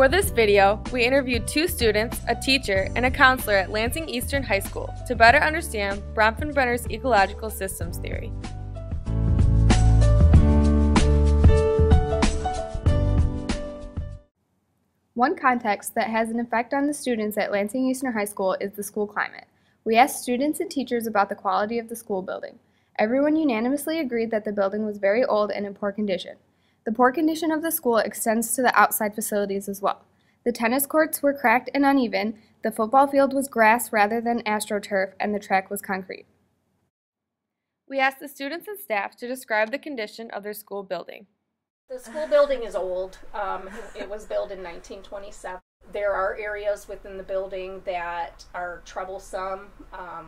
For this video, we interviewed 2 students, a teacher, and a counselor at Lansing Eastern High School to better understand Bronfenbrenner's ecological systems theory. One context that has an effect on the students at Lansing Eastern High School is the school climate. We asked students and teachers about the quality of the school building. Everyone unanimously agreed that the building was very old and in poor condition. The poor condition of the school extends to the outside facilities as well. The tennis courts were cracked and uneven, the football field was grass rather than AstroTurf, and the track was concrete. We asked the students and staff to describe the condition of their school building. The school building is old. It was built in 1927. There are areas within the building that are troublesome.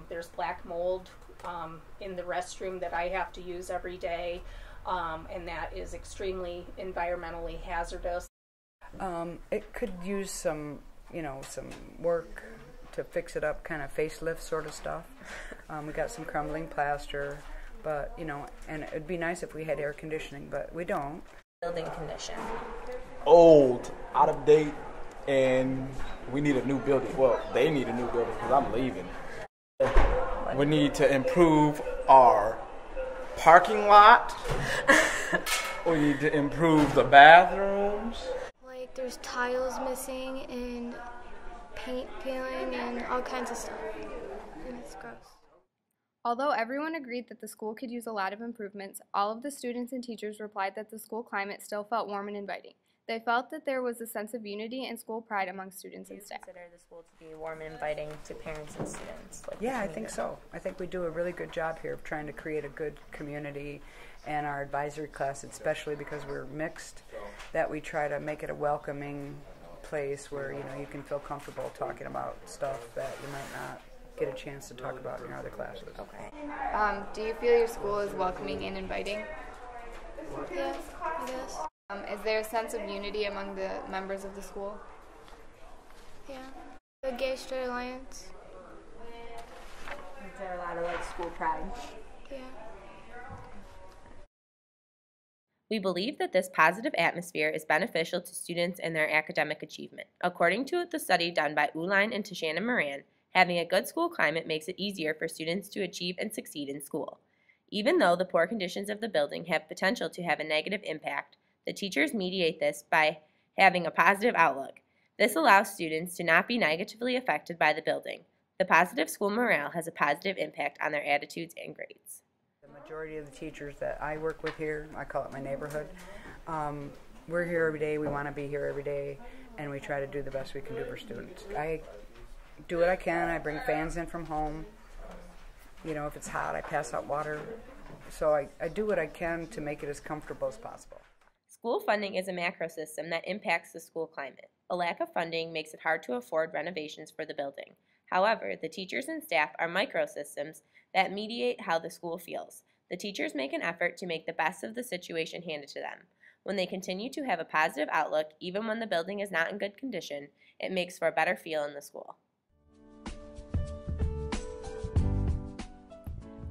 There's black mold in the restroom that I have to use every day. And that is extremely environmentally hazardous. It could use some work to fix it up, kind of facelift sort of stuff. We got some crumbling plaster, but, and it'd be nice if we had air conditioning, but we don't. Building condition. Old, out of date, and we need a new building. Well, they need a new building because I'm leaving. We need to improve our parking lot. We need to improve the bathrooms. Like there's tiles missing and paint peeling and all kinds of stuff. And it's gross. Although everyone agreed that the school could use a lot of improvements, all of the students and teachers replied that the school climate still felt warm and inviting. They felt that there was a sense of unity and school pride among students and staff. Do you consider the school to be warm and inviting to parents and students? Yeah, I think so. I think we do a really good job here of trying to create a good community, and our advisory class, especially because we're mixed, that we try to make it a welcoming place where you can feel comfortable talking about stuff that you might not get a chance to talk about in your other classes. Okay. Do you feel your school is welcoming and inviting? Yeah, I guess. Is there a sense of unity among the members of the school? Yeah. The Gay Straight Alliance. Is there a lot of school pride? Yeah. We believe that this positive atmosphere is beneficial to students and their academic achievement. According to the study done by Uline and Tashanna Moran, having a good school climate makes it easier for students to achieve and succeed in school. Even though the poor conditions of the building have potential to have a negative impact, the teachers mediate this by having a positive outlook. This allows students to not be negatively affected by the building. The positive school morale has a positive impact on their attitudes and grades. The majority of the teachers that I work with here, I call it my neighborhood, we're here every day, we want to be here every day, and we try to do the best we can do for students. I do what I can. I bring fans in from home. If it's hot, I pass out water. So I do what I can to make it as comfortable as possible. School funding is a macro system that impacts the school climate. A lack of funding makes it hard to afford renovations for the building. However, the teachers and staff are micro systems that mediate how the school feels. The teachers make an effort to make the best of the situation handed to them. When they continue to have a positive outlook, even when the building is not in good condition, it makes for a better feel in the school.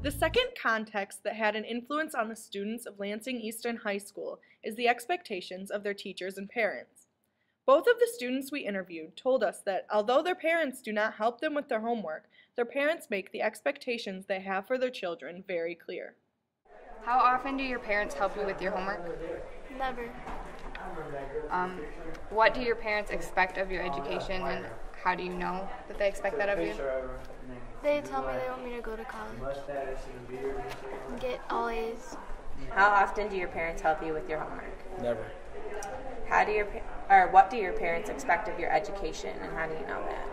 The second context that had an influence on the students of Lansing Eastern High School is the expectations of their teachers and parents. Both of the students we interviewed told us that although their parents do not help them with their homework, their parents make the expectations they have for their children very clear. How often do your parents help you with your homework? Never. What do your parents expect of your education, and how do you know that they expect that of you? They tell me they want me to go to college and get all A's. How often do your parents help you with your homework? Never. What do your parents expect of your education, and how do you know that?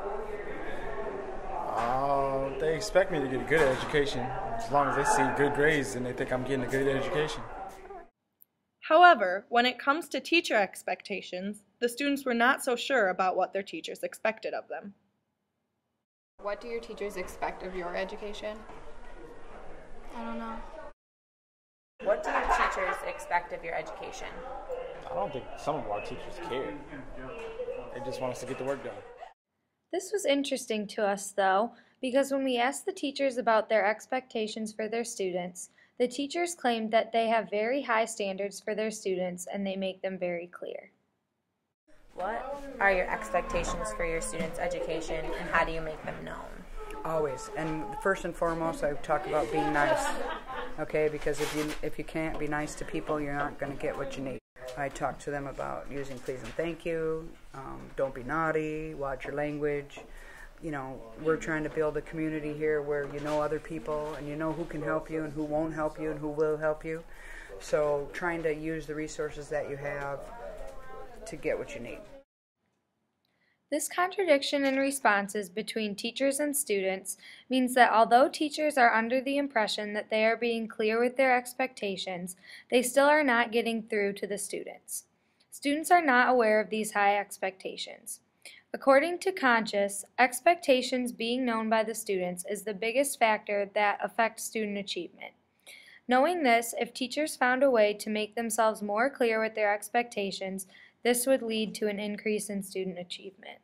They expect me to get a good education. As long as they see good grades, then they think I'm getting a good education. However, when it comes to teacher expectations, the students were not so sure about what their teachers expected of them. What do your teachers expect of your education? I don't know. What do your teachers expect of your education? I don't think some of our teachers care. They just want us to get the work done. This was interesting to us, though, because when we asked the teachers about their expectations for their students, the teachers claimed that they have very high standards for their students and they make them very clear. What are your expectations for your students' education, and how do you make them known? Always. And first and foremost, I talk about being nice. Okay, because if you can't be nice to people, you're not going to get what you need. I talk to them about using please and thank you, don't be naughty, watch your language. You know, we're trying to build a community here where you know other people and you know who can help you and who won't help you and who will help you. So trying to use the resources that you have to get what you need. This contradiction in responses between teachers and students means that although teachers are under the impression that they are being clear with their expectations, they still are not getting through to the students. Students are not aware of these high expectations. According to Conscious, expectations being known by the students is the biggest factor that affects student achievement. Knowing this, if teachers found a way to make themselves more clear with their expectations, this would lead to an increase in student achievement.